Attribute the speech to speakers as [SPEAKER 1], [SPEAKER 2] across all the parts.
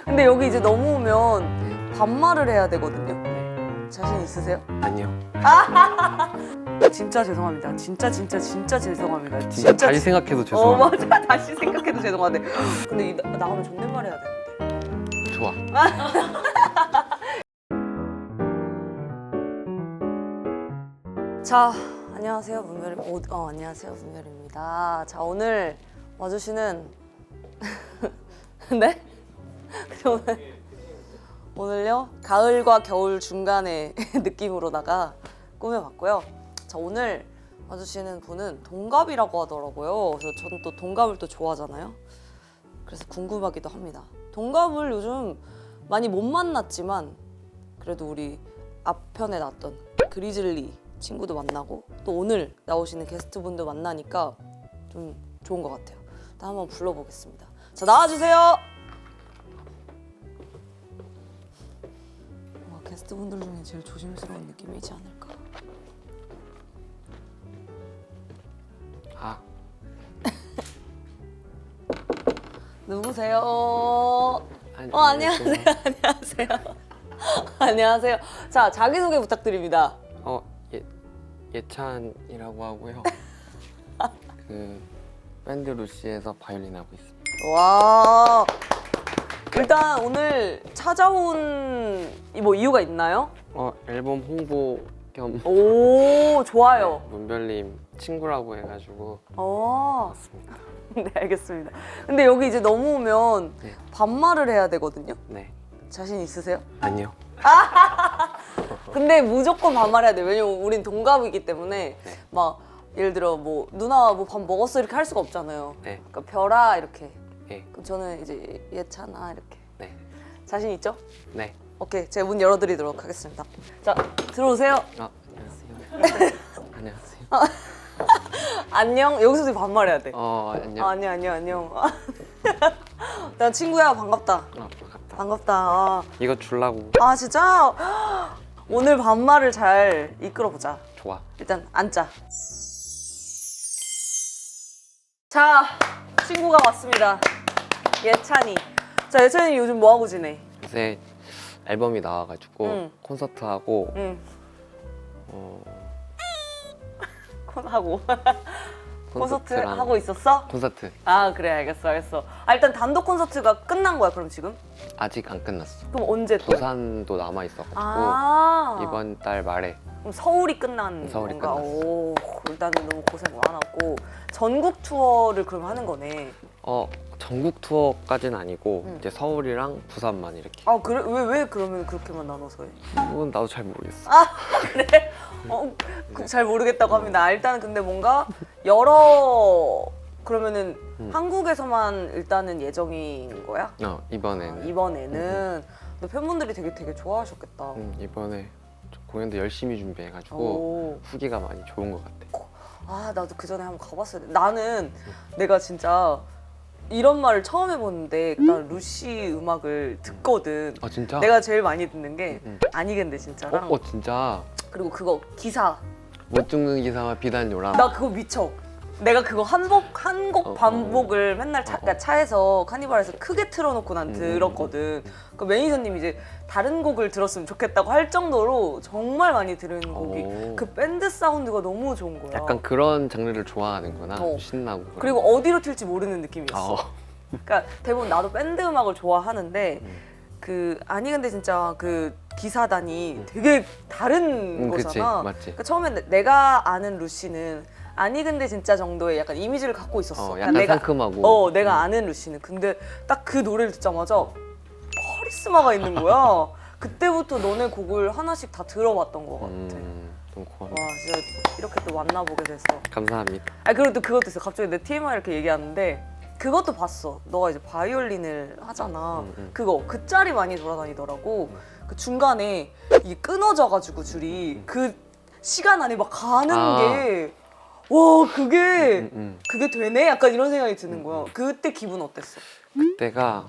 [SPEAKER 1] 근데 여기 이제 넘어오면 반말을 해야 되거든요. 자신 있으세요?
[SPEAKER 2] 아니요.
[SPEAKER 1] 진짜 죄송합니다. 진짜 죄송합니다.
[SPEAKER 2] 진짜 다시 생각해도 죄송합니다.
[SPEAKER 1] 맞아. 다시 생각해도 죄송한데. 근데 나가면 존댓말 해야 되는데.
[SPEAKER 2] 좋아.
[SPEAKER 1] 자, 안녕하세요. 안녕하세요. 문별입니다. 자, 오늘 와주시는 네? 오늘요? 가을과 겨울 중간의 느낌으로다가 꾸며봤고요. 자, 오늘 와주시는 분은 동갑이라고 하더라고요. 그래서 저는 또 동갑을 또 좋아하잖아요. 그래서 궁금하기도 합니다. 동갑을 요즘 많이 못 만났지만 그래도 우리 앞편에 났던 그리즐리 친구도 만나고 또 오늘 나오시는 게스트분도 만나니까 좀 좋은 것 같아요. 일단 한번 불러보겠습니다. 자, 나와주세요. 게스트분들 중에 제일 조심스러운 느낌이지 않을까. 누구세요? 안녕하세요. 안녕하세요. 안녕하세요. 자, 자기소개 부탁드립니다.
[SPEAKER 2] 예찬이라고 하고요. 그 밴드 루시에서 바이올린 하고 있습니다.
[SPEAKER 1] 와. 일단 오늘 찾아온 뭐 이유가 있나요?
[SPEAKER 2] 앨범 홍보 겸
[SPEAKER 1] 오, 좋아요.
[SPEAKER 2] 문별님 친구라고 해가지고
[SPEAKER 1] 어.
[SPEAKER 2] 왔습니다.
[SPEAKER 1] 네, 알겠습니다. 근데 여기 이제 넘어오면
[SPEAKER 2] 네.
[SPEAKER 1] 반말을 해야 되거든요.
[SPEAKER 2] 네.
[SPEAKER 1] 자신 있으세요?
[SPEAKER 2] 아니요.
[SPEAKER 1] 근데 무조건 반말해야 돼. 왜냐면 우린 동갑이기 때문에
[SPEAKER 2] 네.
[SPEAKER 1] 막 예를 들어 뭐 누나 뭐 밥 먹었어 이렇게 할 수가 없잖아요.
[SPEAKER 2] 네.
[SPEAKER 1] 그러니까 별아 이렇게.
[SPEAKER 2] 네.
[SPEAKER 1] 그럼 저는 이제 예찬아 이렇게.
[SPEAKER 2] 네.
[SPEAKER 1] 자신 있죠?
[SPEAKER 2] 네.
[SPEAKER 1] 오케이, 제가 문 열어드리도록 하겠습니다. 자, 들어오세요.
[SPEAKER 2] 안녕하세요. 안녕하세요.
[SPEAKER 1] 안녕. 여기서 반말해야 돼.
[SPEAKER 2] 안녕.
[SPEAKER 1] 안녕. 난 친구야, 반갑다.
[SPEAKER 2] 반갑다.
[SPEAKER 1] 반갑다.
[SPEAKER 2] 이거 줄라고.
[SPEAKER 1] 진짜? 오늘 반말을 잘 이끌어보자.
[SPEAKER 2] 좋아.
[SPEAKER 1] 일단 앉자. 자, 친구가 왔습니다. 예찬이. 자, 예찬이 요즘 뭐 하고 지내?
[SPEAKER 2] 요새 앨범이 나와가지고
[SPEAKER 1] 응.
[SPEAKER 2] 콘서트 하고
[SPEAKER 1] 응. 하고 콘서트
[SPEAKER 2] 콘서트랑
[SPEAKER 1] 하고 있었어?
[SPEAKER 2] 콘서트
[SPEAKER 1] 그래, 알겠어. 일단 단독 콘서트가 끝난 거야, 그럼 지금?
[SPEAKER 2] 아직 안 끝났어.
[SPEAKER 1] 그럼 언제 또?
[SPEAKER 2] 부산도 남아 있어가지고 이번 달 말에.
[SPEAKER 1] 그럼 서울이 끝난
[SPEAKER 2] 서울이
[SPEAKER 1] 건가?
[SPEAKER 2] 끝났어.
[SPEAKER 1] 오, 일단 너무 고생 많았고 전국 투어를 그럼 하는 거네.
[SPEAKER 2] 전국 투어까지는 아니고
[SPEAKER 1] 응.
[SPEAKER 2] 이제 서울이랑 부산만 이렇게.
[SPEAKER 1] 그래? 왜 그러면 그렇게만 나눠서 해?
[SPEAKER 2] 그건 나도 잘 모르겠어.
[SPEAKER 1] 그래? 잘 모르겠다고 합니다. 일단은 근데 뭔가 여러 그러면은 한국에서만 일단은 예정인 거야?
[SPEAKER 2] 이번에는.
[SPEAKER 1] 이번에는 근데 팬분들이 되게 좋아하셨겠다.
[SPEAKER 2] 이번에 좀 공연도 열심히 준비해가지고
[SPEAKER 1] 오.
[SPEAKER 2] 후기가 많이 좋은 것 같아.
[SPEAKER 1] 나도 그 전에 한번 가봤어야 돼. 나는 내가 진짜 이런 말을 처음 해보는데 난 루시 음악을 듣거든.
[SPEAKER 2] 진짜?
[SPEAKER 1] 내가 제일 많이 듣는 게
[SPEAKER 2] 응.
[SPEAKER 1] 아니겠는데 진짜랑
[SPEAKER 2] 진짜?
[SPEAKER 1] 그리고 그거 기사.
[SPEAKER 2] 못 죽는 기사와 비단 요람.
[SPEAKER 1] 나 그거 미쳐. 내가 그거 한 곡 반복을 맨날 그러니까 차에서 카니발에서 크게 틀어놓고 난 들었거든. 그 매니저님이 이제 다른 곡을 들었으면 좋겠다고 할 정도로 정말 많이 들은 곡이 그 밴드 사운드가 너무 좋은 거야.
[SPEAKER 2] 약간 그런 장르를 좋아하는구나. 신나고.
[SPEAKER 1] 그리고 어디로 튈지 모르는 느낌이었어. 그러니까 대부분 나도 밴드 음악을 좋아하는데 근데 진짜 그 기사단이 되게 다른
[SPEAKER 2] 그치,
[SPEAKER 1] 거잖아.
[SPEAKER 2] 맞지.
[SPEAKER 1] 그러니까 처음에 내가 아는 루시는 근데 진짜 정도의 약간 이미지를 갖고 있었어.
[SPEAKER 2] 약간
[SPEAKER 1] 내가,
[SPEAKER 2] 상큼하고.
[SPEAKER 1] 내가 아는 루시는. 근데 딱 그 노래를 듣자마자 카리스마가 있는 거야. 그때부터 너네 곡을 하나씩 다 들어봤던 것 같아.
[SPEAKER 2] 너무 고마워.
[SPEAKER 1] 와, 진짜 이렇게 또 만나보게 돼서.
[SPEAKER 2] 감사합니다.
[SPEAKER 1] 그리고 또 그것도 있어. 갑자기 내 TMI 이렇게 얘기하는데 그것도 봤어. 너가 이제 바이올린을 하잖아. 그 짤이 많이 돌아다니더라고. 그 중간에 이게 끊어져가지고 줄이 그 시간 안에 막 가는 게 와, 그게 되네? 약간 이런 생각이 드는 거야. 그때 기분 어땠어?
[SPEAKER 2] 그때가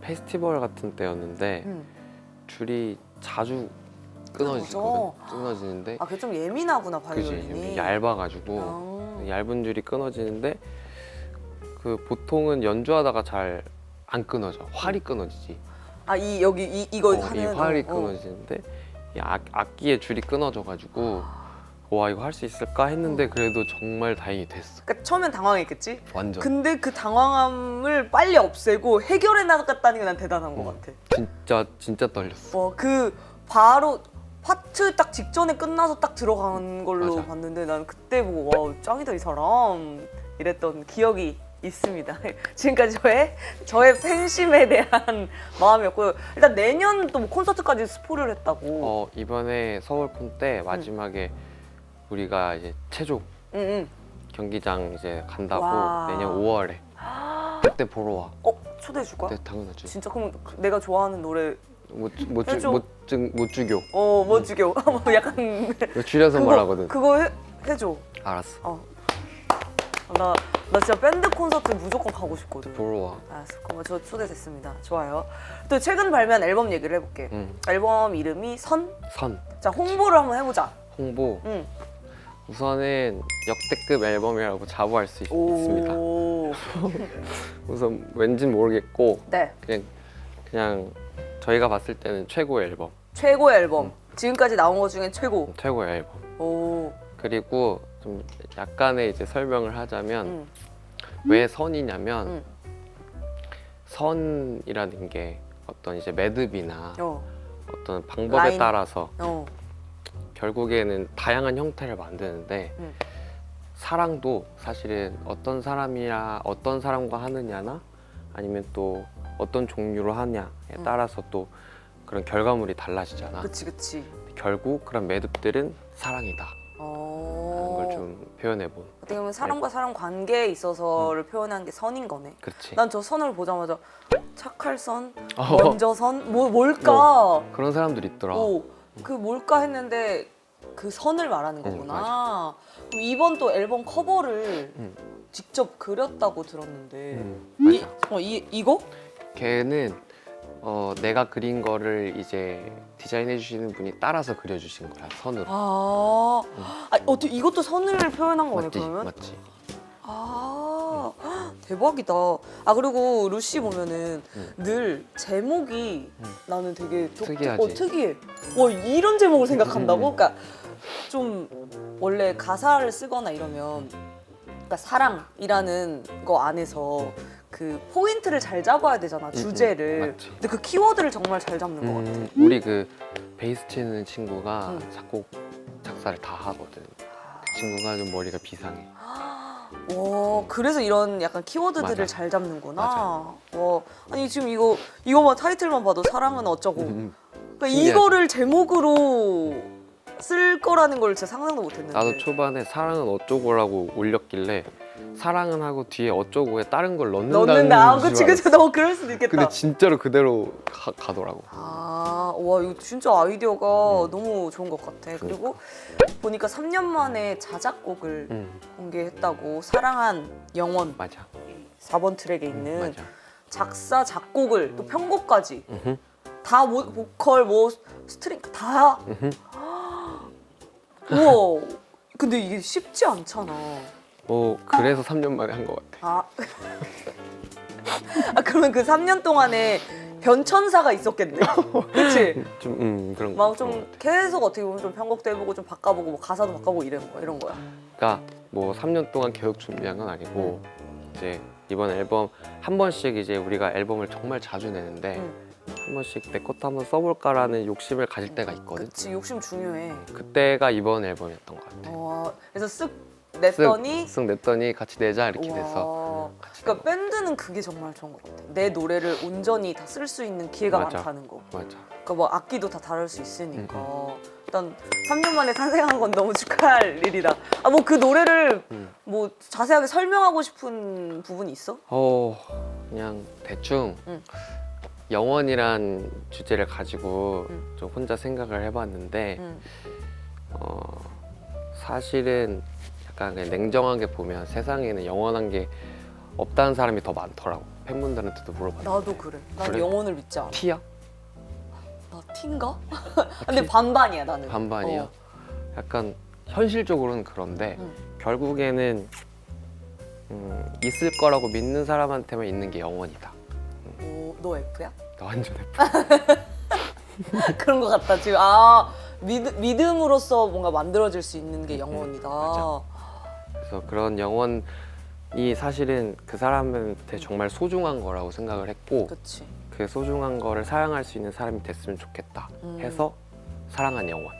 [SPEAKER 2] 페스티벌 같은 때였는데 줄이 자주 끊어지거든. 끊어지는데
[SPEAKER 1] 그게 좀 예민하구나,
[SPEAKER 2] 그지,
[SPEAKER 1] 바이올린이.
[SPEAKER 2] 얇아가지고 얇은 줄이 끊어지는데 그 보통은 연주하다가 잘 안 끊어져. 활이 끊어지지.
[SPEAKER 1] 아, 이 여기 이거
[SPEAKER 2] 이
[SPEAKER 1] 하는
[SPEAKER 2] 활이 끊어지는데 이 악기의 줄이 끊어져가지고 와 이거 할 수 있을까 했는데 그래도 정말 다행히 됐어.
[SPEAKER 1] 그러니까 처음엔 당황했겠지?
[SPEAKER 2] 완전.
[SPEAKER 1] 근데 그 당황함을 빨리 없애고 해결해 나갔다는 게 난 대단한 것 같아.
[SPEAKER 2] 진짜 떨렸어.
[SPEAKER 1] 그 바로 파트 딱 직전에 끝나서 딱 들어간 걸로
[SPEAKER 2] 맞아.
[SPEAKER 1] 봤는데 난 그때 보고 와 짱이다 이 사람 이랬던 기억이 있습니다. 지금까지 저의 팬심에 대한 마음이었고요. 일단 내년 또 뭐 콘서트까지 스포를 했다고.
[SPEAKER 2] 이번에 서울콘 때 마지막에 우리가 이제 체조
[SPEAKER 1] 응.
[SPEAKER 2] 경기장 이제 간다고
[SPEAKER 1] 와.
[SPEAKER 2] 내년 5월에 그때 보러 와.
[SPEAKER 1] 초대해 줄 거야?
[SPEAKER 2] 네, 당연하지.
[SPEAKER 1] 진짜 그럼 내가 좋아하는 노래 해줘.
[SPEAKER 2] 못 죽여.
[SPEAKER 1] 멋지게 뭐 약간
[SPEAKER 2] 줄여서 말하거든.
[SPEAKER 1] 그거 해줘.
[SPEAKER 2] 알았어.
[SPEAKER 1] 나 진짜 밴드 콘서트 무조건 가고 싶거든.
[SPEAKER 2] 보러 와.
[SPEAKER 1] 알았어. 그럼 저 초대됐습니다. 좋아요. 또 최근 발매한 앨범 얘기를 해볼게. 앨범 이름이 선. 자, 홍보를 한번 해보자.
[SPEAKER 2] 홍보.
[SPEAKER 1] 응.
[SPEAKER 2] 우선은 역대급 앨범이라고 자부할 수 있습니다. 우선 왠진 모르겠고
[SPEAKER 1] 네.
[SPEAKER 2] 그냥 저희가 봤을 때는 최고의 앨범.
[SPEAKER 1] 최고의 앨범. 지금까지 나온 것 중에
[SPEAKER 2] 최고의 앨범.
[SPEAKER 1] 오.
[SPEAKER 2] 그리고 좀 약간의 이제 설명을 하자면 왜 선이냐면 선이라는 게 어떤 이제 매듭이나 어떤 방법에
[SPEAKER 1] 라인.
[SPEAKER 2] 따라서 결국에는 다양한 형태를 만드는데 사랑도 사실은 어떤 사람과 하느냐나 아니면 또 어떤 종류로 하냐에 따라서 또 그런 결과물이 달라지잖아.
[SPEAKER 1] 그치.
[SPEAKER 2] 결국 그런 매듭들은 사랑이다. 라는 걸 좀 표현해본.
[SPEAKER 1] 어떻게 보면 사람과 사람 관계에 있어서를 표현한 게 선인 거네.
[SPEAKER 2] 그렇지.
[SPEAKER 1] 난 저 선을 보자마자 착할 선,
[SPEAKER 2] 어.
[SPEAKER 1] 먼저 선, 뭘까?
[SPEAKER 2] 그런 사람들이 있더라.
[SPEAKER 1] 그 뭘까 했는데 그 선을 말하는 거구나.
[SPEAKER 2] 맞아.
[SPEAKER 1] 그럼 이번 또 앨범 커버를 직접 그렸다고 들었는데
[SPEAKER 2] 맞아.
[SPEAKER 1] 이거?
[SPEAKER 2] 걔는 내가 그린 거를 이제 디자인해 주시는 분이 따라서 그려주신 거야, 선으로.
[SPEAKER 1] 어떻게 이것도 선을 표현한 거네.
[SPEAKER 2] 맞지?
[SPEAKER 1] 그러면?
[SPEAKER 2] 맞지.
[SPEAKER 1] 대박이다. 그리고 루시 보면은 늘 제목이 나는 되게
[SPEAKER 2] 특이하지.
[SPEAKER 1] 특이해. 와, 이런 제목을 생각한다고? 그러니까 좀 원래 가사를 쓰거나 이러면 그러니까 사랑이라는 거 안에서 그 포인트를 잘 잡아야 되잖아, 주제를.
[SPEAKER 2] 맞지.
[SPEAKER 1] 근데 그 키워드를 정말 잘 잡는 것 같아.
[SPEAKER 2] 우리 그 베이스 치는 친구가 작곡 작사를 다 하거든. 그 친구가 좀 머리가 비상해.
[SPEAKER 1] 와, 그래서 이런 약간 키워드들을
[SPEAKER 2] 맞아.
[SPEAKER 1] 잘 잡는구나.
[SPEAKER 2] 맞아.
[SPEAKER 1] 와, 아니 지금 이거만 타이틀만 봐도 사랑은 어쩌고. 그러니까
[SPEAKER 2] 신기하지?
[SPEAKER 1] 이거를 제목으로 쓸 거라는 걸 진짜 상상도 못했는데.
[SPEAKER 2] 나도 초반에 사랑은 어쩌고라고 올렸길래 사랑은 하고 뒤에 어쩌고에 다른 걸 넣는다는
[SPEAKER 1] 그치. 너 그럴 수도 있겠다.
[SPEAKER 2] 근데 진짜로 그대로 가더라고.
[SPEAKER 1] 와, 이거 진짜 아이디어가 너무 좋은 것 같아. 그리고 보니까 3년 만에 자작곡을 공개했다고. 사랑한 영원
[SPEAKER 2] 맞아.
[SPEAKER 1] 4번 트랙에 있는
[SPEAKER 2] 맞아.
[SPEAKER 1] 작사, 작곡을 또 편곡까지 다 보컬, 스트링 다. 우와. 근데 이게 쉽지 않잖아.
[SPEAKER 2] 그래서 3년 만에 한 것 같아.
[SPEAKER 1] 그러면 그 3년 동안에 변천사가 있었겠네. 그치?
[SPEAKER 2] 좀 그런 거.
[SPEAKER 1] 막 좀 계속 어떻게 보면 좀 편곡도 해보고 좀 바꿔보고 뭐 가사도 바꿔보고 이런 거야.
[SPEAKER 2] 그러니까 뭐 3년 동안 계속 준비한 건 아니고 이제 이번 앨범 한 번씩 이제 우리가 앨범을 정말 자주 내는데 한 번씩 내 것도 한번 써볼까라는 욕심을 가질 때가 있거든.
[SPEAKER 1] 그치, 욕심 중요해.
[SPEAKER 2] 그때가 이번 앨범이었던 것 같아.
[SPEAKER 1] 그래서 쓱 냈더니
[SPEAKER 2] 쓱 냈더니 같이 내자 이렇게 돼서
[SPEAKER 1] 우와.
[SPEAKER 2] 같이
[SPEAKER 1] 그러니까 밴드는 그게 정말 좋은 것 같아. 내 노래를 온전히 다 쓸 수 있는 기회가
[SPEAKER 2] 맞아.
[SPEAKER 1] 많다는 거.
[SPEAKER 2] 맞아.
[SPEAKER 1] 그러니까 뭐 악기도 다 다를 수 있으니까 일단 3년 만에 탄생한 건 너무 축하할 일이다. 뭐 그 노래를 뭐 자세하게 설명하고 싶은 부분이 있어?
[SPEAKER 2] 그냥 대충 영원이란 주제를 가지고 좀 혼자 생각을 해봤는데 사실은 약간 그냥 냉정하게 보면 세상에는 영원한 게 없다는 사람이 더 많더라고. 팬분들한테도 물어봤는데.
[SPEAKER 1] 나도 그래. 난
[SPEAKER 2] 그래?
[SPEAKER 1] 영혼을 믿지 않아.
[SPEAKER 2] 티야?
[SPEAKER 1] 나 티인가? 근데 반반이야 나는.
[SPEAKER 2] 반반이야. 약간 현실적으로는 그런데 결국에는 있을 거라고 믿는 사람한테만 있는 게 영원이다.
[SPEAKER 1] 너 F야?
[SPEAKER 2] 나 완전 F.
[SPEAKER 1] 그런 것 같다 지금. 믿음으로써 뭔가 만들어질 수 있는 게 영혼이다.
[SPEAKER 2] 맞아. 그래서 그런 영혼이 사실은 그 사람한테 정말 소중한 거라고 생각을 했고
[SPEAKER 1] 그치.
[SPEAKER 2] 그 소중한 거를 사랑할 수 있는 사람이 됐으면 좋겠다 해서 사랑한 영혼.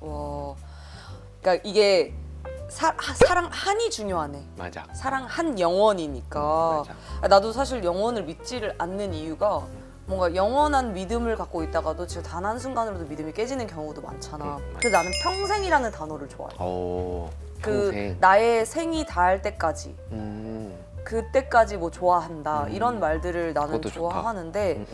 [SPEAKER 1] 와, 그러니까 이게 사랑 한이 중요하네.
[SPEAKER 2] 맞아.
[SPEAKER 1] 사랑 한 영원이니까.
[SPEAKER 2] 맞아.
[SPEAKER 1] 나도 사실 영혼을 믿지를 않는 이유가 뭔가 영원한 믿음을 갖고 있다가도 진짜 단 한순간으로도 믿음이 깨지는 경우도 많잖아. 그래서 나는 평생이라는 단어를 좋아해.
[SPEAKER 2] 오,
[SPEAKER 1] 그
[SPEAKER 2] 평생.
[SPEAKER 1] 나의 생이 닿을 때까지 그때까지 뭐 좋아한다 이런 말들을 나는
[SPEAKER 2] 그것도 좋다.
[SPEAKER 1] 좋아하는데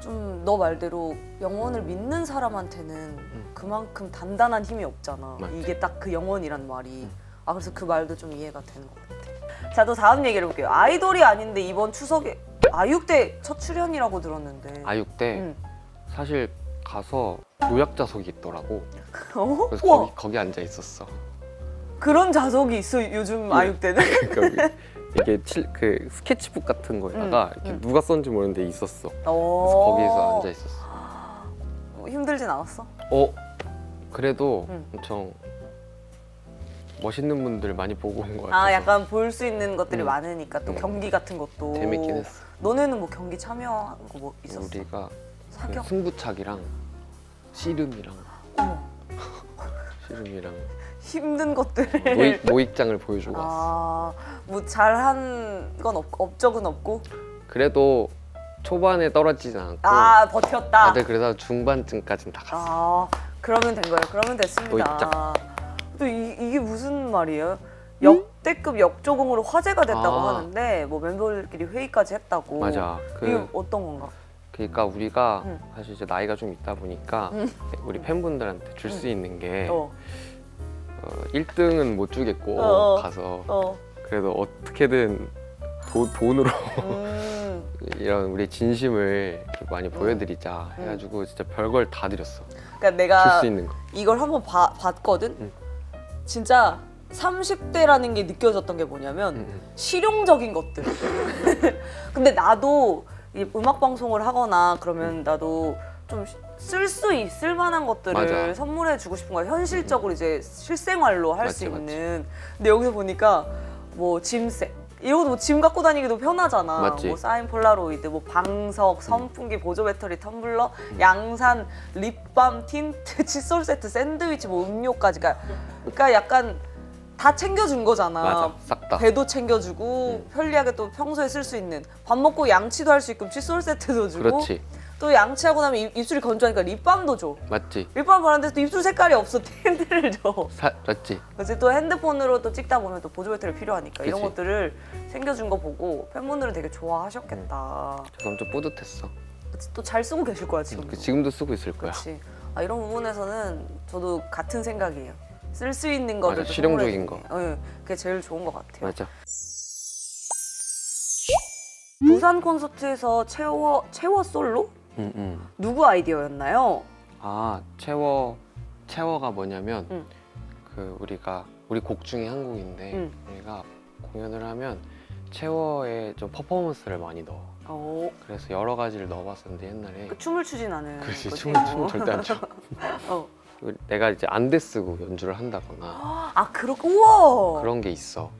[SPEAKER 1] 좀 너 말대로 영혼을 믿는 사람한테는 그만큼 단단한 힘이 없잖아.
[SPEAKER 2] 맞지.
[SPEAKER 1] 이게 딱 그 영혼이란 말이. 그래서 그 말도 좀 이해가 되는 것 같아. 자, 또 다음 얘기를 해볼게요. 아이돌이 아닌데 이번 추석에 아육대 첫 출연이라고 들었는데.
[SPEAKER 2] 아육 때
[SPEAKER 1] 응.
[SPEAKER 2] 사실 가서 노약자석이 있더라고.
[SPEAKER 1] 어?
[SPEAKER 2] 그래서
[SPEAKER 1] 우와,
[SPEAKER 2] 거기 앉아 있었어.
[SPEAKER 1] 그런 자석이 있어 요즘 아육대는?
[SPEAKER 2] 그러니까 이게 그 스케치북 같은 거에다가 이렇게 누가 썼는지 모르는데 있었어. 그래서 거기서 앉아 있었어.
[SPEAKER 1] 힘들진 않았어?
[SPEAKER 2] 그래도 엄청 멋있는 분들 많이 보고 온 것 같아서
[SPEAKER 1] 약간 볼 수 있는 것들이 많으니까 또 경기 같은 것도
[SPEAKER 2] 재밌긴 했어.
[SPEAKER 1] 너네는 뭐 경기 참여한 거 뭐 있었어?
[SPEAKER 2] 우리가
[SPEAKER 1] 사격?
[SPEAKER 2] 그 승부차기랑 씨름이랑
[SPEAKER 1] 어머,
[SPEAKER 2] 씨름이랑
[SPEAKER 1] 힘든 것들을
[SPEAKER 2] 모익장을 보여주고 왔어.
[SPEAKER 1] 뭐 잘한 건 업적은 없고?
[SPEAKER 2] 그래도 초반에 떨어지진 않고
[SPEAKER 1] 버텼다.
[SPEAKER 2] 다들 그래서 중반쯤까지는 다 갔어.
[SPEAKER 1] 그러면 된 거예요. 그러면 됐습니다.
[SPEAKER 2] 모익장.
[SPEAKER 1] 또 이게 무슨 말이에요? 역대급 역조공으로 화제가 됐다고 하는데 뭐 멤버들끼리 회의까지 했다고.
[SPEAKER 2] 맞아.
[SPEAKER 1] 이게 어떤 건가?
[SPEAKER 2] 그러니까 우리가 사실 이제 나이가 좀 있다 보니까 우리 팬분들한테 줄 수 있는 게 1등은 못 주겠고 가서 그래도 어떻게든 돈으로 이런 우리 진심을 많이 보여드리자 해가지고 진짜 별걸 다 드렸어.
[SPEAKER 1] 그러니까
[SPEAKER 2] 줄
[SPEAKER 1] 내가
[SPEAKER 2] 수 있는 거.
[SPEAKER 1] 이걸 한번 봤거든? 진짜 30대라는 게 느껴졌던 게 뭐냐면 실용적인 것들. 근데 나도 이 음악 방송을 하거나 그러면 나도 좀 쓸 만한 것들을
[SPEAKER 2] 맞아.
[SPEAKER 1] 선물해 주고 싶은 거야. 현실적으로 이제 실생활로 할 수
[SPEAKER 2] 맞지,
[SPEAKER 1] 있는. 근데 여기서 보니까 뭐 짐셋 이런 거 짐 갖고 다니기도 편하잖아.
[SPEAKER 2] 맞지.
[SPEAKER 1] 뭐 사인 폴라로이드, 뭐 방석, 선풍기, 보조 배터리, 텀블러, 양산, 립밤, 틴트, 칫솔 세트, 샌드위치, 뭐 음료까지. 그러니까 약간 다 챙겨준 거잖아.
[SPEAKER 2] 맞아, 싹 다.
[SPEAKER 1] 배도 챙겨주고 편리하게 또 평소에 쓸 수 있는 밥 먹고 양치도 할 수 있고 칫솔 세트도 주고
[SPEAKER 2] 그렇지.
[SPEAKER 1] 또 양치하고 나면 입술이 건조하니까 립밤도 줘.
[SPEAKER 2] 맞지.
[SPEAKER 1] 립밤 바르는데 또 입술 색깔이 없어. 틴트를 줘.
[SPEAKER 2] 맞지.
[SPEAKER 1] 그래서 또 핸드폰으로 또 찍다 보면 또 보조 배터리 필요하니까 이런
[SPEAKER 2] 그치.
[SPEAKER 1] 것들을 챙겨준 거 보고 팬분들은 되게 좋아하셨겠다.
[SPEAKER 2] 그래서 엄청 뿌듯했어.
[SPEAKER 1] 또 잘 쓰고 계실 거야 지금도.
[SPEAKER 2] 지금도 쓰고 있을 거야.
[SPEAKER 1] 그렇지. 이런 부분에서는 저도 같은 생각이에요. 쓸 수 있는 거를
[SPEAKER 2] 맞아, 실용적인 거.
[SPEAKER 1] 그게 제일 좋은 것 같아요.
[SPEAKER 2] 맞아.
[SPEAKER 1] 부산 콘서트에서 채워 솔로? 누구 아이디어였나요?
[SPEAKER 2] 채워가 뭐냐면 그 우리 곡 중에 한 곡인데 우리가 공연을 하면 채워에 좀 퍼포먼스를 많이 넣어. 그래서 여러 가지를 넣어봤었는데 옛날에
[SPEAKER 1] 춤을 추진 않은
[SPEAKER 2] 그렇지.
[SPEAKER 1] 거지?
[SPEAKER 2] 춤을 절대 안 춰.
[SPEAKER 1] 어.
[SPEAKER 2] 내가 이제 안대 쓰고 연주를 한다거나
[SPEAKER 1] 우와.
[SPEAKER 2] 그런 게 있어.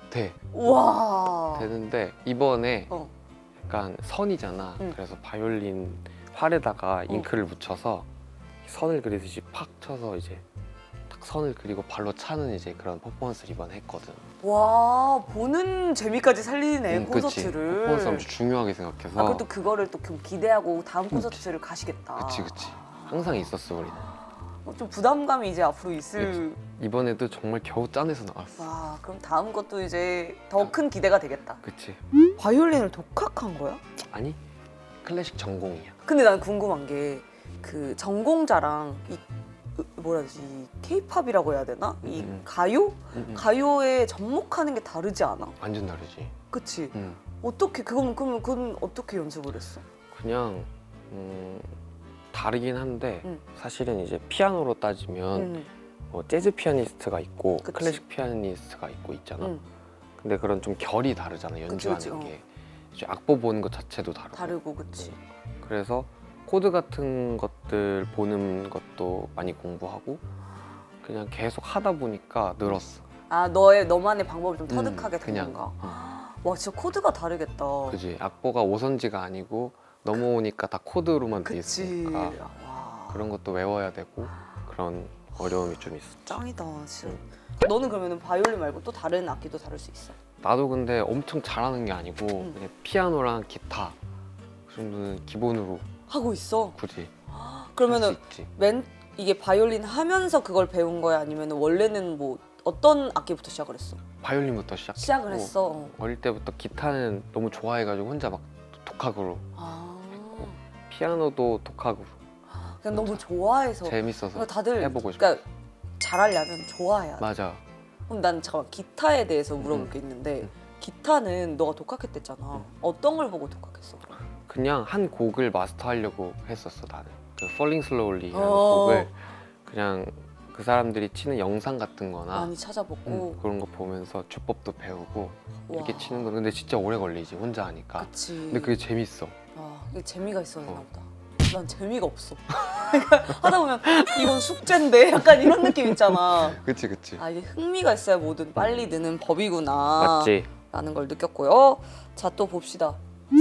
[SPEAKER 2] 돼.
[SPEAKER 1] 우와.
[SPEAKER 2] 되는데 이번에
[SPEAKER 1] 어.
[SPEAKER 2] 약간 선이잖아. 그래서 바이올린 활에다가 잉크를 묻혀서 선을 그리듯이 팍 쳐서 이제 딱 선을 그리고 발로 차는 이제 그런 퍼포먼스를 이번에 했거든.
[SPEAKER 1] 와, 보는 재미까지 살리네 콘서트를.
[SPEAKER 2] 퍼포먼스 엄청 중요하게 생각해서.
[SPEAKER 1] 그것도 그거를 또 기대하고 다음 콘서트를 가시겠다.
[SPEAKER 2] 그치. 항상 있었어 우리는.
[SPEAKER 1] 좀 부담감이 이제 앞으로 있을.
[SPEAKER 2] 이번에도 정말 겨우 짠해서 나왔어.
[SPEAKER 1] 와, 그럼 다음 것도 이제 더 큰 기대가 되겠다.
[SPEAKER 2] 그치.
[SPEAKER 1] 바이올린을 독학한 거야?
[SPEAKER 2] 아니 클래식 전공이야.
[SPEAKER 1] 근데 난 궁금한 게 그 전공자랑 이 뭐라 해야 되지? 케이팝이라고 해야 되나? 이 가요? 가요에 접목하는 게 다르지 않아?
[SPEAKER 2] 완전 다르지.
[SPEAKER 1] 그치?
[SPEAKER 2] 응.
[SPEAKER 1] 어떻게 그건 어떻게 연습을 했어?
[SPEAKER 2] 그냥 다르긴 한데 사실은 이제 피아노로 따지면 재즈 피아니스트가 있고
[SPEAKER 1] 그치.
[SPEAKER 2] 클래식 피아니스트가 있고 있잖아. 근데 그런 좀 결이 다르잖아 연주하는
[SPEAKER 1] 그치.
[SPEAKER 2] 게. 이제 악보 보는 것 자체도 다르고.
[SPEAKER 1] 다르고 그치.
[SPEAKER 2] 그래서 코드 같은 것들 보는 것도 많이 공부하고 그냥 계속 하다 보니까 늘었어.
[SPEAKER 1] 아 너만의 방법을 좀 터득하게 된
[SPEAKER 2] 그냥,
[SPEAKER 1] 건가? 와 진짜 코드가 다르겠다.
[SPEAKER 2] 그지. 악보가 5선지가 아니고 넘어오니까 다 코드로만 돼
[SPEAKER 1] 그치.
[SPEAKER 2] 있으니까
[SPEAKER 1] 와
[SPEAKER 2] 그런 것도 외워야 되고 그런 어려움이 좀 있어.
[SPEAKER 1] 짱이다 진짜. 너는 그러면 바이올린 말고 또 다른 악기도 다룰 수 있어?
[SPEAKER 2] 나도 근데 엄청 잘하는 게 아니고
[SPEAKER 1] 응.
[SPEAKER 2] 그냥 피아노랑 기타 그 정도는 기본으로
[SPEAKER 1] 하고 있어?
[SPEAKER 2] 굳이
[SPEAKER 1] 그러면은
[SPEAKER 2] 할 수 있지.
[SPEAKER 1] 이게 바이올린 하면서 그걸 배운 거야? 아니면 원래는 뭐 어떤 악기부터 시작을 했어?
[SPEAKER 2] 바이올린부터 시작했고
[SPEAKER 1] 시작을 했어.
[SPEAKER 2] 어릴 때부터 기타는 너무 좋아해가지고 혼자 막 독학으로
[SPEAKER 1] 아
[SPEAKER 2] 피아노도 독학으로
[SPEAKER 1] 그냥 너무 좋아해서.
[SPEAKER 2] 재밌어서
[SPEAKER 1] 그러니까 다들
[SPEAKER 2] 해보고 싶어.
[SPEAKER 1] 그러니까 잘하려면 좋아해야 돼.
[SPEAKER 2] 맞아.
[SPEAKER 1] 그럼 난 잠깐 기타에 대해서 물어볼 게 있는데 기타는 너가 독학했댔잖아. 어떤 걸 보고 독학했어?
[SPEAKER 2] 그냥 한 곡을 마스터하려고 했었어 나는. 그 Falling Slowly라는
[SPEAKER 1] 어.
[SPEAKER 2] 곡을 그냥 그 사람들이 치는 영상 같은 거나
[SPEAKER 1] 많이 찾아보고.
[SPEAKER 2] 그런 거 보면서 주법도 배우고 이렇게
[SPEAKER 1] 와.
[SPEAKER 2] 치는 건 근데 진짜 오래 걸리지 혼자 하니까.
[SPEAKER 1] 그치.
[SPEAKER 2] 근데 그게 재밌어.
[SPEAKER 1] 아, 이게 재미가 있어야 되나 보다. 난 재미가 없어. 그러니까 하다 보면 이건 숙제인데 약간 이런 느낌 있잖아.
[SPEAKER 2] 그치 그치.
[SPEAKER 1] 아 이게 흥미가 있어야 뭐든 빨리 느는 법이구나.
[SPEAKER 2] 맞지.
[SPEAKER 1] 라는 걸 느꼈고요. 자 또 봅시다.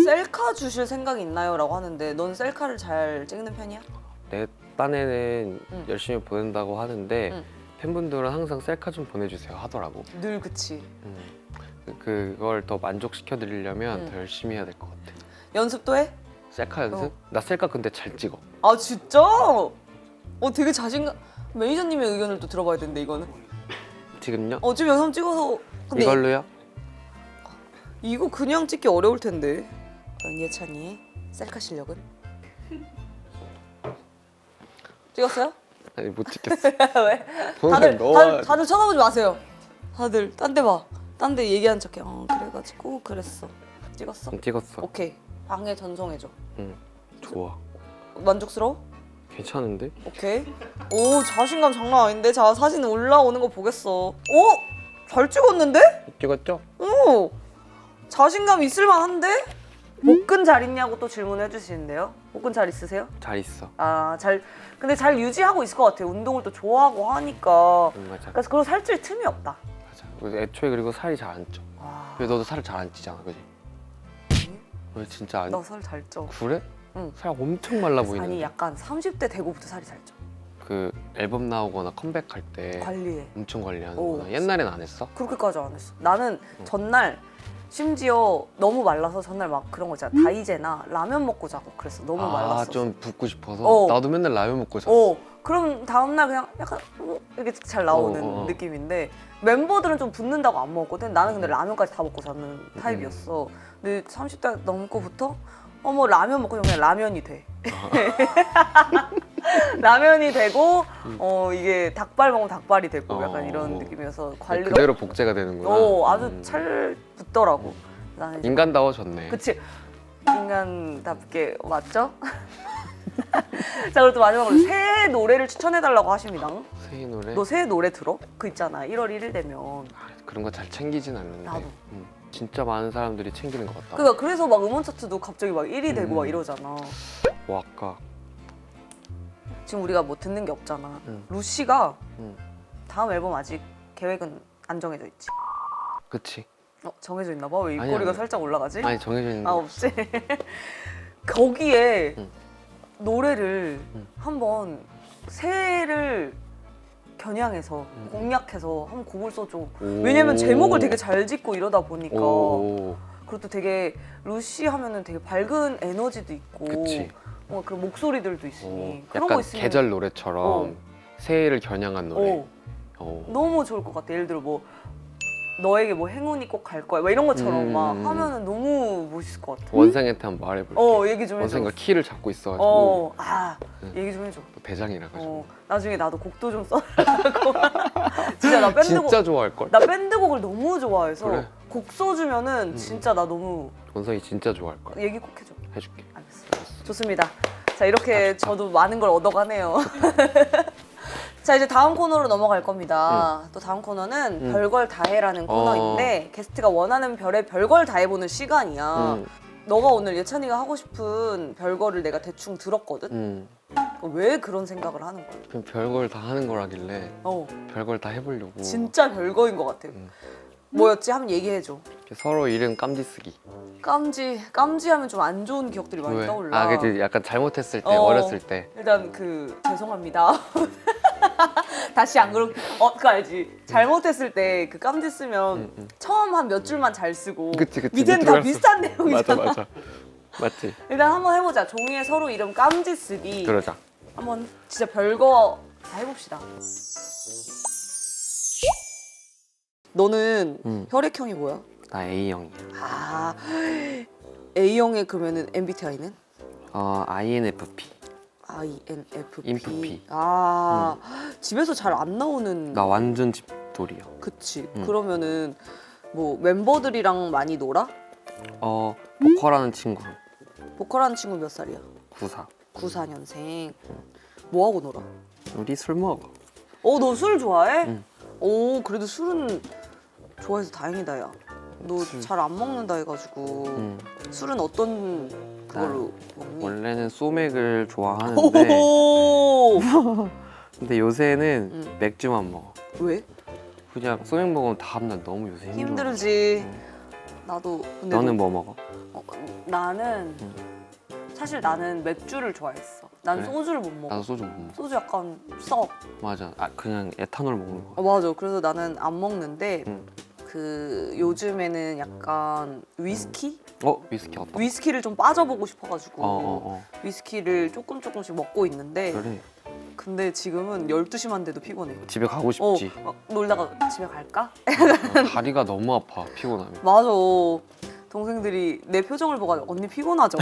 [SPEAKER 1] 셀카 주실 생각이 있나요? 라고 하는데 넌 셀카를 잘 찍는 편이야?
[SPEAKER 2] 내 딴에는
[SPEAKER 1] 응.
[SPEAKER 2] 열심히 보낸다고 하는데
[SPEAKER 1] 응.
[SPEAKER 2] 팬분들은 항상 셀카 좀 보내주세요 하더라고.
[SPEAKER 1] 늘 그치.
[SPEAKER 2] 그걸 더 만족시켜 드리려면
[SPEAKER 1] 응.
[SPEAKER 2] 더 열심히 해야 될 것 같아.
[SPEAKER 1] 연습도 해?
[SPEAKER 2] 셀카 연습?
[SPEAKER 1] 어.
[SPEAKER 2] 나 셀카 근데 잘 찍어.
[SPEAKER 1] 아 진짜? 되게 자신감. 매니저님의 의견을 또 들어봐야 되는데 이거는.
[SPEAKER 2] 지금요?
[SPEAKER 1] 지금 영상 찍어서. 근데
[SPEAKER 2] 이걸로요?
[SPEAKER 1] 이거 그냥 찍기 어려울 텐데. 예찬이의 셀카 실력은? 찍었어요?
[SPEAKER 2] 아니 못 찍겠어.
[SPEAKER 1] 왜?
[SPEAKER 2] 동생
[SPEAKER 1] 다들 쳐다보지 마세요. 다들 딴 데 봐. 딴 데 얘기한 척해. 그래가지고 그랬어. 찍었어?
[SPEAKER 2] 찍었어.
[SPEAKER 1] 오케이. 방에 전송해줘.
[SPEAKER 2] 응. 좋아.
[SPEAKER 1] 만족스러워?
[SPEAKER 2] 괜찮은데?
[SPEAKER 1] 오케이. 오 자신감 장난 아닌데? 자 사진 올라오는 거 보겠어. 잘 찍었는데?
[SPEAKER 2] 찍었죠?
[SPEAKER 1] 오 자신감 있을만한데? 복근 잘 있냐고 또 질문해 주시는데요. 복근 잘 있으세요?
[SPEAKER 2] 잘 있어.
[SPEAKER 1] 근데 잘 유지하고 있을 것 같아요. 운동을 또 좋아하고 하니까.
[SPEAKER 2] 맞아.
[SPEAKER 1] 그래서 그리고 살찔 틈이 없다.
[SPEAKER 2] 맞아. 그래서 애초에 그리고 살이 잘 안 쪄.
[SPEAKER 1] 와,
[SPEAKER 2] 왜 너도 살을 잘 안 찌잖아, 그지? 왜 진짜 안?
[SPEAKER 1] 너 살 잘 쪄.
[SPEAKER 2] 그래?
[SPEAKER 1] 응.
[SPEAKER 2] 살 엄청 말라 보이는데.
[SPEAKER 1] 아니 약간 30대 되고부터 살이 잘 쪄.
[SPEAKER 2] 그 앨범 나오거나 컴백할 때
[SPEAKER 1] 관리해.
[SPEAKER 2] 엄청 관리하는구나.
[SPEAKER 1] 오.
[SPEAKER 2] 옛날엔 안 했어?
[SPEAKER 1] 그렇게까지 안 했어. 나는 전날 심지어 너무 말라서 전날 막 그런 거 있잖아. 다이제나 라면 먹고 자고 그랬어. 너무 말랐어.
[SPEAKER 2] 좀 붓고 싶어서.
[SPEAKER 1] 어.
[SPEAKER 2] 나도 맨날 라면 먹고 잤어.
[SPEAKER 1] 그럼 다음날 그냥 약간 이렇게 잘 나오는 느낌인데 멤버들은 좀 붓는다고 안 먹었거든. 나는 근데 라면까지 다 먹고 자는 타입이었어. 근데 30대 넘고부터 라면 먹고 그냥 라면이 돼. 라면이 되고 이게 닭발 먹으면 닭발이 되고 약간 이런 느낌이어서 관리가
[SPEAKER 2] 그대로 복제가 되는구나.
[SPEAKER 1] 아주 잘 붙더라고. 나는 이제
[SPEAKER 2] 인간다워졌네.
[SPEAKER 1] 그치 인간답게 맞죠? 자 그리고 또 마지막으로 새해 노래를 추천해달라고 하십니다.
[SPEAKER 2] 새해 노래?
[SPEAKER 1] 너 새해 노래 들어? 그 있잖아 1월 1일 되면.
[SPEAKER 2] 그런 거 잘 챙기진 않는데.
[SPEAKER 1] 나도.
[SPEAKER 2] 진짜 많은 사람들이 챙기는 것 같다.
[SPEAKER 1] 그러니까 그래서 막 음원 차트도 갑자기 막 1위 되고 막 이러잖아.
[SPEAKER 2] 뭐 아까
[SPEAKER 1] 지금 우리가 뭐 듣는 게 없잖아.
[SPEAKER 2] 응.
[SPEAKER 1] 루시가
[SPEAKER 2] 응.
[SPEAKER 1] 다음 앨범 아직 계획은 안 정해져 있지?
[SPEAKER 2] 그치?
[SPEAKER 1] 정해져 있나 봐. 왜
[SPEAKER 2] 아니,
[SPEAKER 1] 입꼬리가
[SPEAKER 2] 아니.
[SPEAKER 1] 살짝 올라가지?
[SPEAKER 2] 아니 정해져 있는 거
[SPEAKER 1] 없지. 거기에
[SPEAKER 2] 응.
[SPEAKER 1] 노래를
[SPEAKER 2] 응.
[SPEAKER 1] 한번 새해를 겨냥해서
[SPEAKER 2] 응.
[SPEAKER 1] 공략해서 한번 곡을 써줘.
[SPEAKER 2] 오.
[SPEAKER 1] 왜냐면 제목을 되게 잘 짓고 이러다 보니까.
[SPEAKER 2] 오.
[SPEAKER 1] 그리고 또 되게 루시 하면은 되게 밝은 에너지도 있고
[SPEAKER 2] 그치.
[SPEAKER 1] 그런 목소리들도 있으니 그런
[SPEAKER 2] 약간
[SPEAKER 1] 거 있으면
[SPEAKER 2] 계절 노래처럼 새해를 겨냥한 노래.
[SPEAKER 1] 너무 좋을 것 같아. 예를 들어 뭐 너에게 뭐 행운이 꼭 갈 거야 막 이런 것처럼 막 하면은 너무 멋있을 것 같아.
[SPEAKER 2] 원상한테 한번 말해볼게.
[SPEAKER 1] 얘기 좀 해줘.
[SPEAKER 2] 원상이가 키를 잡고 있어가지고
[SPEAKER 1] 얘기 좀 해줘.
[SPEAKER 2] 또 대장이라 가지고.
[SPEAKER 1] 나중에 나도 곡도 좀 써달라고. 진짜 나 밴드곡
[SPEAKER 2] 진짜 좋아할 걸.
[SPEAKER 1] 나 밴드곡을 너무 좋아해서
[SPEAKER 2] 그래?
[SPEAKER 1] 곡 써주면은 진짜 나 너무
[SPEAKER 2] 원상이 진짜 좋아할 거야.
[SPEAKER 1] 얘기 꼭 해줘.
[SPEAKER 2] 해줄게.
[SPEAKER 1] 알겠어. 좋습니다. 자 이렇게 저도 많은 걸 얻어가네요. 자 이제 다음 코너로 넘어갈 겁니다. 또 다음 코너는 별걸 다 해라는 코너인데 게스트가 원하는 별의 별걸 다 해보는 시간이야. 너가 오늘 예찬이가 하고 싶은 별거를 내가 대충 들었거든? 왜 그런 생각을 하는 거야?
[SPEAKER 2] 그냥 별걸 다 하는 거라길래 별걸 다 해보려고.
[SPEAKER 1] 진짜 별거인 것 같아. 뭐였지? 한번 얘기해줘.
[SPEAKER 2] 서로 이름 깜지 쓰기.
[SPEAKER 1] 깜지하면 좀 안 좋은 기억들이 많이
[SPEAKER 2] 왜?
[SPEAKER 1] 떠올라.
[SPEAKER 2] 아, 그치. 약간 잘못했을 때, 어렸을 때.
[SPEAKER 1] 일단 죄송합니다. 다시 안 그렇게 그거 알지? 잘못했을 때 그 깜지 쓰면 처음 한 몇 줄만 잘 쓰고
[SPEAKER 2] 그치.
[SPEAKER 1] 밑에는 다 비슷한 내용이잖아.
[SPEAKER 2] 맞아. 맞지?
[SPEAKER 1] 일단 한번 해보자. 종이에 서로 이름 깜지 쓰기.
[SPEAKER 2] 그러자.
[SPEAKER 1] 한번 진짜 별거 다 해봅시다. 너는 혈액형이 뭐야?
[SPEAKER 2] 나 A형이야.
[SPEAKER 1] 아 A형의 그러면은 MBTI는?
[SPEAKER 2] INFP.
[SPEAKER 1] INFP.
[SPEAKER 2] 인프피.
[SPEAKER 1] 집에서 잘 안 나오는.
[SPEAKER 2] 나 완전 집돌이야.
[SPEAKER 1] 그치. 그러면은 뭐 멤버들이랑 많이 놀아?
[SPEAKER 2] 보컬하는 친구.
[SPEAKER 1] 보컬하는 친구 몇 살이야?
[SPEAKER 2] 94.
[SPEAKER 1] 94년생. 뭐 하고 놀아?
[SPEAKER 2] 우리 술 먹어.
[SPEAKER 1] 너 술 좋아해?
[SPEAKER 2] 응.
[SPEAKER 1] 그래도 술은 좋아해서 다행이다 야. 너 잘 안 먹는다 해가지고. 술은 어떤 그걸로 먹니?
[SPEAKER 2] 원래는 소맥을 좋아하는데
[SPEAKER 1] 오!
[SPEAKER 2] 근데 요새는 맥주만 먹어.
[SPEAKER 1] 왜?
[SPEAKER 2] 그냥 소맥 먹으면 다음날 너무 요새 힘들어.
[SPEAKER 1] 힘들지. 나도. 근데
[SPEAKER 2] 너는 뭐 먹어?
[SPEAKER 1] 나는 사실 나는 맥주를 좋아했어. 난
[SPEAKER 2] 그래?
[SPEAKER 1] 소주를 못 먹어.
[SPEAKER 2] 나도 소주 못 먹어.
[SPEAKER 1] 소주 약간 써.
[SPEAKER 2] 맞아. 그냥 에탄올 먹는 거야.
[SPEAKER 1] 맞아. 그래서 나는 안 먹는데
[SPEAKER 2] 응.
[SPEAKER 1] 요즘에는 약간 위스키?
[SPEAKER 2] 위스키 어떤?
[SPEAKER 1] 위스키를 좀 빠져보고 싶어가지고 위스키를 조금씩 먹고 있는데
[SPEAKER 2] 그래.
[SPEAKER 1] 근데 지금은 12시만 돼도 피곤해.
[SPEAKER 2] 집에 가고 싶지.
[SPEAKER 1] 놀다가 집에 갈까?
[SPEAKER 2] 다리가 너무 아파 피곤하면.
[SPEAKER 1] 맞아. 동생들이 내 표정을 보고 언니 피곤하죠?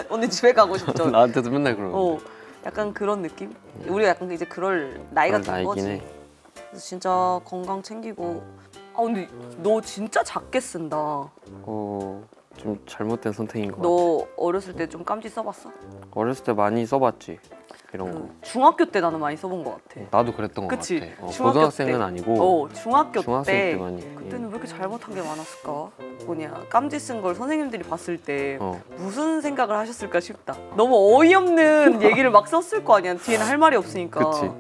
[SPEAKER 1] 언니 집에 가고 싶죠?
[SPEAKER 2] 나한테도 맨날 그러는데.
[SPEAKER 1] 약간 그런 느낌? 우리가 약간 이제 그럴 나이가 된 거지.
[SPEAKER 2] 해.
[SPEAKER 1] 그래서 진짜 건강 챙기고. 근데 너 진짜 작게 쓴다.
[SPEAKER 2] 좀 잘못된 선택인 것 같아.
[SPEAKER 1] 너 어렸을 때 좀 깜지 써봤어?
[SPEAKER 2] 어렸을 때 많이 써봤지 이런 거.
[SPEAKER 1] 중학교 때 나는 많이 써본 것 같아.
[SPEAKER 2] 나도 그랬던 것
[SPEAKER 1] 그치?
[SPEAKER 2] 같아.
[SPEAKER 1] 중학교
[SPEAKER 2] 고등학생은
[SPEAKER 1] 때.
[SPEAKER 2] 아니고
[SPEAKER 1] 중학교
[SPEAKER 2] 중학생
[SPEAKER 1] 때.
[SPEAKER 2] 때 많이.
[SPEAKER 1] 그때는 왜 이렇게 잘못한 게 많았을까? 깜지 쓴 걸 선생님들이 봤을 때 무슨 생각을 하셨을까 싶다. 너무 어이없는 얘기를 막 썼을 거 아니야. 뒤에는 할 말이 없으니까.
[SPEAKER 2] 그치.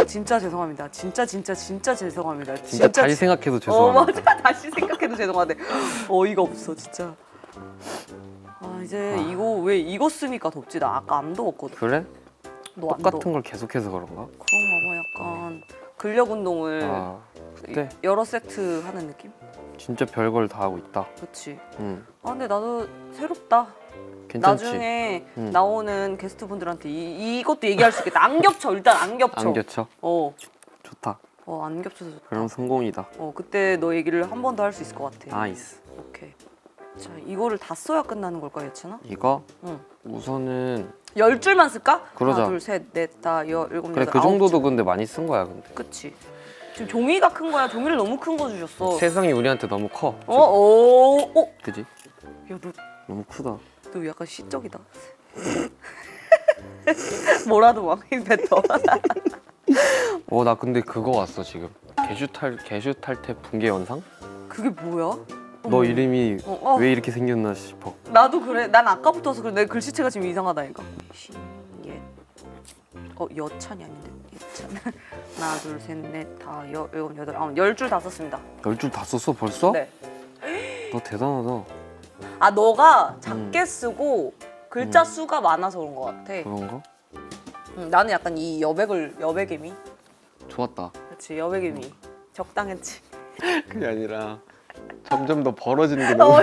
[SPEAKER 1] 진짜 죄송합니다. 진짜 죄송합니다.
[SPEAKER 2] 진짜 다시 생각해도 죄송합니다.
[SPEAKER 1] 맞아. 다시 생각해도 죄송한데 어이가 없어 진짜. 이제 이거 쓰니까 덥지. 나 아까 안 더웠거든.
[SPEAKER 2] 그래?
[SPEAKER 1] 너 안 더워.
[SPEAKER 2] 똑같은 걸 계속해서 그런가?
[SPEAKER 1] 그런가 봐. 약간 근력 운동을
[SPEAKER 2] 그때
[SPEAKER 1] 여러 세트 하는 느낌?
[SPEAKER 2] 진짜 별걸 다 하고 있다.
[SPEAKER 1] 그렇지.
[SPEAKER 2] 응.
[SPEAKER 1] 근데 나도 새롭다.
[SPEAKER 2] 괜찮지?
[SPEAKER 1] 나중에 나오는 게스트분들한테 이것도 얘기할 수 있겠다. 안 겹쳐. 일단 안 겹쳐.
[SPEAKER 2] 안 겹쳐? 좋다.
[SPEAKER 1] 안 겹쳐서 좋다.
[SPEAKER 2] 그럼 성공이다.
[SPEAKER 1] 그때 너 얘기를 한 번 더 할 수 있을 것 같아.
[SPEAKER 2] 나이스.
[SPEAKER 1] 오케이. 자, 이거를 다 써야 끝나는 걸까, 예찬아?
[SPEAKER 2] 이거?
[SPEAKER 1] 응.
[SPEAKER 2] 우선은
[SPEAKER 1] 10줄만 쓸까?
[SPEAKER 2] 그러자.
[SPEAKER 1] 하나, 둘, 셋, 넷, 다, 일곱,
[SPEAKER 2] 그래
[SPEAKER 1] 여덟,
[SPEAKER 2] 그
[SPEAKER 1] 아홉
[SPEAKER 2] 정도도
[SPEAKER 1] 줄.
[SPEAKER 2] 근데 많이 쓴 거야 근데.
[SPEAKER 1] 그치. 지금 종이가 큰 거야. 종이를 너무 큰 거 주셨어.
[SPEAKER 2] 세상이 우리한테 너무 커.
[SPEAKER 1] 야,
[SPEAKER 2] 그지?
[SPEAKER 1] 너
[SPEAKER 2] 너무 크다.
[SPEAKER 1] 약간 시적이다. 뭐라도 막 뱉어.
[SPEAKER 2] 나 근데 그거 왔어 지금. 게슈탈트 붕괴 현상?
[SPEAKER 1] 그게 뭐야?
[SPEAKER 2] 너 이름이
[SPEAKER 1] 왜
[SPEAKER 2] 왜 이렇게 생겼나 싶어.
[SPEAKER 1] 나도 그래. 난 아까부터서 그래. 내 글씨체가 지금 이상하다니까. 신예. 여찬이 아닌데. 예찬. 하나, 둘, 셋, 넷, 다, 일곱, 여덟, 아홉, 10줄 다 썼습니다.
[SPEAKER 2] 10줄 다 썼어 벌써?
[SPEAKER 1] 네.
[SPEAKER 2] 너 대단하다.
[SPEAKER 1] 너가 작게 쓰고 글자 수가 많아서 그런 것 같아.
[SPEAKER 2] 그런가?
[SPEAKER 1] 나는 약간 이 여백의미.
[SPEAKER 2] 좋았다.
[SPEAKER 1] 그렇지, 여백의미. 적당했지.
[SPEAKER 2] 그게 아니라 점점 더 벌어지는 게 너무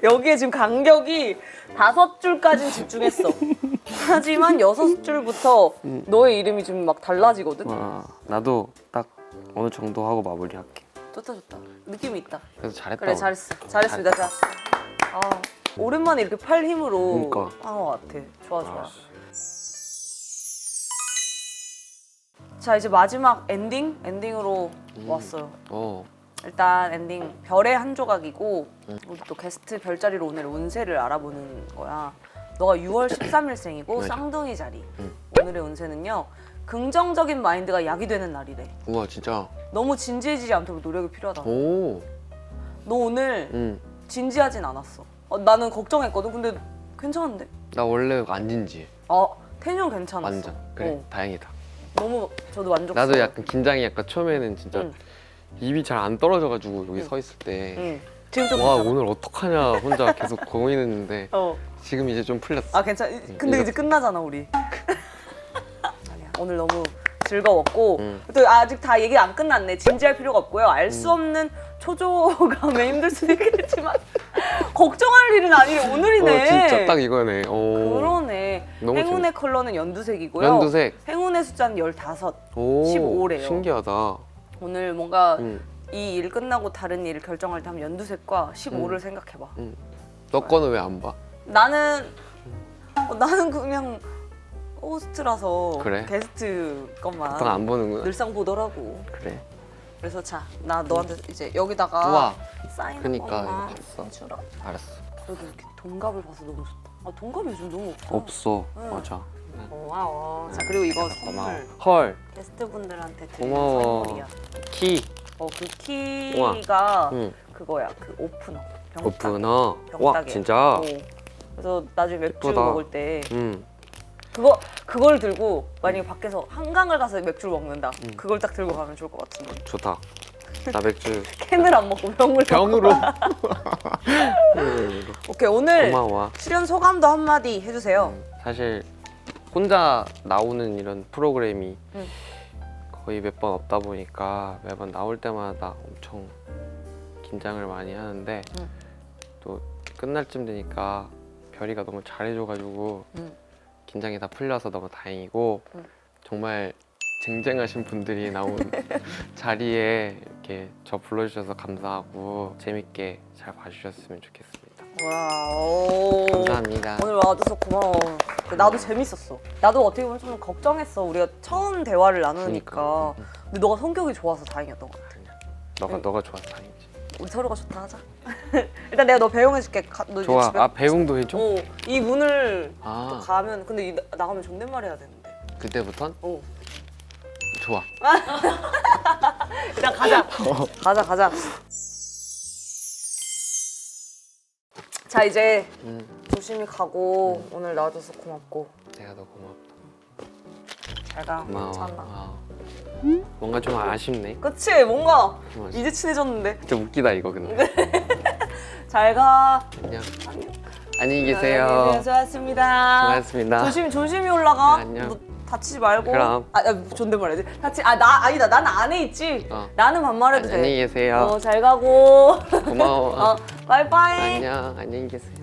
[SPEAKER 1] 여기에 지금 간격이 5줄까지는 집중했어. 하지만 6줄부터 너의 이름이 좀 막 달라지거든.
[SPEAKER 2] 나도 딱 어느 정도 하고 마무리할게.
[SPEAKER 1] 좋다. 느낌이 있다.
[SPEAKER 2] 그래서 잘했다.
[SPEAKER 1] 그래, 잘했어. 잘했습니다. 자, 오랜만에 이렇게 팔 힘으로
[SPEAKER 2] 그러니까.
[SPEAKER 1] 한 것 같아. 좋아. 자, 이제 마지막 엔딩으로 왔어요. 일단 엔딩 별의 한 조각이고 우리 또 게스트 별자리로 오늘 운세를 알아보는 거야. 너가 6월 13일생이고
[SPEAKER 2] 맞아.
[SPEAKER 1] 쌍둥이 자리. 오늘의 운세는요. 긍정적인 마인드가 약이 되는 날이래.
[SPEAKER 2] 우와 진짜.
[SPEAKER 1] 너무 진지해지지 않도록 노력이 필요하다.
[SPEAKER 2] 오.
[SPEAKER 1] 너 오늘 진지하진 않았어. 나는 걱정했거든. 근데 괜찮은데?
[SPEAKER 2] 나 원래 안 진지해.
[SPEAKER 1] 텐션 괜찮았어.
[SPEAKER 2] 완전. 그래. 다행이다.
[SPEAKER 1] 너무 저도 만족스러워.
[SPEAKER 2] 나도 약간 긴장이 약간 처음에는 진짜
[SPEAKER 1] 응.
[SPEAKER 2] 입이 잘 안 떨어져가지고 여기 서 있을 때.
[SPEAKER 1] 응. 지금 좀
[SPEAKER 2] 와
[SPEAKER 1] 괜찮아.
[SPEAKER 2] 오늘 어떡하냐 혼자 계속 고민했는데
[SPEAKER 1] 어.
[SPEAKER 2] 지금 이제 좀 풀렸어.
[SPEAKER 1] 괜찮아. 근데
[SPEAKER 2] 이거-
[SPEAKER 1] 이제 끝나잖아 우리. 아니야. 오늘 너무 즐거웠고
[SPEAKER 2] 응.
[SPEAKER 1] 또 아직 다 얘기 안 끝났네. 진지할 필요가 없고요. 알 수 없는 초조감에 힘들 수도 있겠지만 걱정할 일은 아니에요. 오늘이네.
[SPEAKER 2] 진짜 딱 이거네. 오.
[SPEAKER 1] 그러네.
[SPEAKER 2] 너무
[SPEAKER 1] 행운의 컬러는 연두색이고요.
[SPEAKER 2] 연두색.
[SPEAKER 1] 행운의 숫자는 15.
[SPEAKER 2] 오.
[SPEAKER 1] 15래요.
[SPEAKER 2] 신기하다.
[SPEAKER 1] 오늘 뭔가
[SPEAKER 2] 응.
[SPEAKER 1] 이 일 끝나고 다른 일을 결정할 때 하면 연두색과 15를 생각해봐.
[SPEAKER 2] 너 거는 왜 안 봐?
[SPEAKER 1] 나는 그냥 호스트라서
[SPEAKER 2] 그래?
[SPEAKER 1] 게스트 것만
[SPEAKER 2] 보통 안 보는구나.
[SPEAKER 1] 늘상 보더라고.
[SPEAKER 2] 그래.
[SPEAKER 1] 그래서 자, 나 너한테 이제 여기다가
[SPEAKER 2] 우와.
[SPEAKER 1] 사인 한
[SPEAKER 2] 그니까
[SPEAKER 1] 번만
[SPEAKER 2] 이거 봤어.
[SPEAKER 1] 해주라.
[SPEAKER 2] 알았어.
[SPEAKER 1] 그래도 이렇게 동갑을 봐서 너무 좋다. 동갑이 요즘 너무 없어.
[SPEAKER 2] 없어.
[SPEAKER 1] 응.
[SPEAKER 2] 맞아.
[SPEAKER 1] 고마워. 자, 그리고 이거
[SPEAKER 2] 고마워.
[SPEAKER 1] 선물
[SPEAKER 2] 헐.
[SPEAKER 1] 게스트분들한테 드리는
[SPEAKER 2] 고마워.
[SPEAKER 1] 선물이야.
[SPEAKER 2] 키.
[SPEAKER 1] 그 키가
[SPEAKER 2] 응.
[SPEAKER 1] 그거야. 그 오프너. 병따개.
[SPEAKER 2] 오프너. 와
[SPEAKER 1] 병따개.
[SPEAKER 2] 진짜.
[SPEAKER 1] 그래서 나중에 맥주
[SPEAKER 2] 예쁘다.
[SPEAKER 1] 먹을 때
[SPEAKER 2] 응.
[SPEAKER 1] 그걸 들고 만약에 밖에서 한강을 가서 맥주를 먹는다. 그걸 딱 들고 가면 좋을 것 같은데.
[SPEAKER 2] 좋다. 나 맥주
[SPEAKER 1] 캔을 안 먹고 병을
[SPEAKER 2] 병으로.
[SPEAKER 1] 오케이, 오늘
[SPEAKER 2] 고마워.
[SPEAKER 1] 출연 소감도 한마디 해주세요.
[SPEAKER 2] 사실 혼자 나오는 이런 프로그램이
[SPEAKER 1] 응.
[SPEAKER 2] 거의 몇 번 없다 보니까 매번 나올 때마다 엄청 긴장을 많이 하는데
[SPEAKER 1] 응.
[SPEAKER 2] 또 끝날 쯤 되니까 별이가 너무 잘해줘가지고
[SPEAKER 1] 응.
[SPEAKER 2] 긴장이 다 풀려서 너무 다행이고
[SPEAKER 1] 응.
[SPEAKER 2] 정말 쟁쟁하신 분들이 나온 자리에 이렇게 저 불러주셔서 감사하고 재밌게 잘 봐주셨으면 좋겠습니다.
[SPEAKER 1] 와우.
[SPEAKER 2] 감사합니다.
[SPEAKER 1] 오늘 와줘서 고마워. 나도 재밌었어. 나도 어떻게 보면 좀 걱정했어. 우리가 처음 대화를 나누니까.
[SPEAKER 2] 그러니까.
[SPEAKER 1] 근데 너가 성격이 좋아서 다행이었던 것 같아.
[SPEAKER 2] 너가 좋아서 다행이지.
[SPEAKER 1] 우리 서로가 좋다 하자. 일단 내가 너 배웅해줄게. 너 이제
[SPEAKER 2] 좋아.
[SPEAKER 1] 집에.
[SPEAKER 2] 배웅도 해줘?
[SPEAKER 1] 이 문을 또
[SPEAKER 2] 아
[SPEAKER 1] 가면 근데 나가면 존댓말 해야 되는데.
[SPEAKER 2] 그때부턴? 좋아.
[SPEAKER 1] 일단 가자. 가자. 자, 이제 조심히 가고 오늘 나와줘서 고맙고.
[SPEAKER 2] 내가 더 고맙다.
[SPEAKER 1] 잘 가.
[SPEAKER 2] 고마워.
[SPEAKER 1] 괜찮아.
[SPEAKER 2] 뭔가 좀 아쉽네.
[SPEAKER 1] 그치? 뭔가
[SPEAKER 2] 좀 아쉽-
[SPEAKER 1] 이제 친해졌는데.
[SPEAKER 2] 진짜 웃기다 이거 근데.
[SPEAKER 1] 잘 가.
[SPEAKER 2] 안녕. 안녕히 계세요.
[SPEAKER 1] 수고하셨습니다.
[SPEAKER 2] 수고하셨습니다.
[SPEAKER 1] 조심히 올라가.
[SPEAKER 2] 안녕.
[SPEAKER 1] 너 다치지 말고.
[SPEAKER 2] 그럼.
[SPEAKER 1] 존댓말 해야지. 아니다. 나는 안에 있지. 나는 반말해도 돼.
[SPEAKER 2] 안녕히 계세요.
[SPEAKER 1] 잘 가고.
[SPEAKER 2] 고마워.
[SPEAKER 1] 바이바이.
[SPEAKER 2] 안녕. 안녕히 계세요.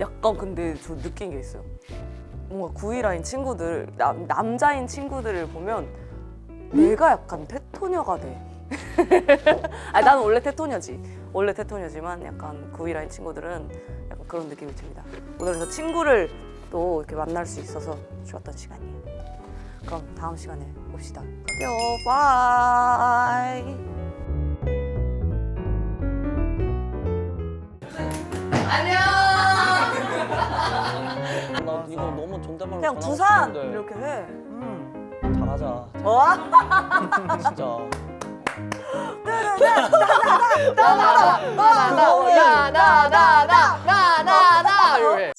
[SPEAKER 1] 약간 근데 저 느낀 게 있어요. 뭔가 구이라인 친구들, 남자인 친구들을 보면 내가 약간 테토녀가 돼. 나는 원래 테토녀지만 약간 구이라인 친구들은 약간 그런 느낌이 듭니다. 오늘 그래서 친구를 또 이렇게 만날 수 있어서 좋았던 시간이에요. 그럼 다음 시간에 봅시다. 갈게요. 바이.
[SPEAKER 3] 나 이거 너무 존댓말로
[SPEAKER 1] 그냥
[SPEAKER 3] 전하고
[SPEAKER 1] 두산
[SPEAKER 3] 싶은데
[SPEAKER 1] 이렇게 해.
[SPEAKER 3] 잘하자 진짜
[SPEAKER 1] 나나나나나나나나나나나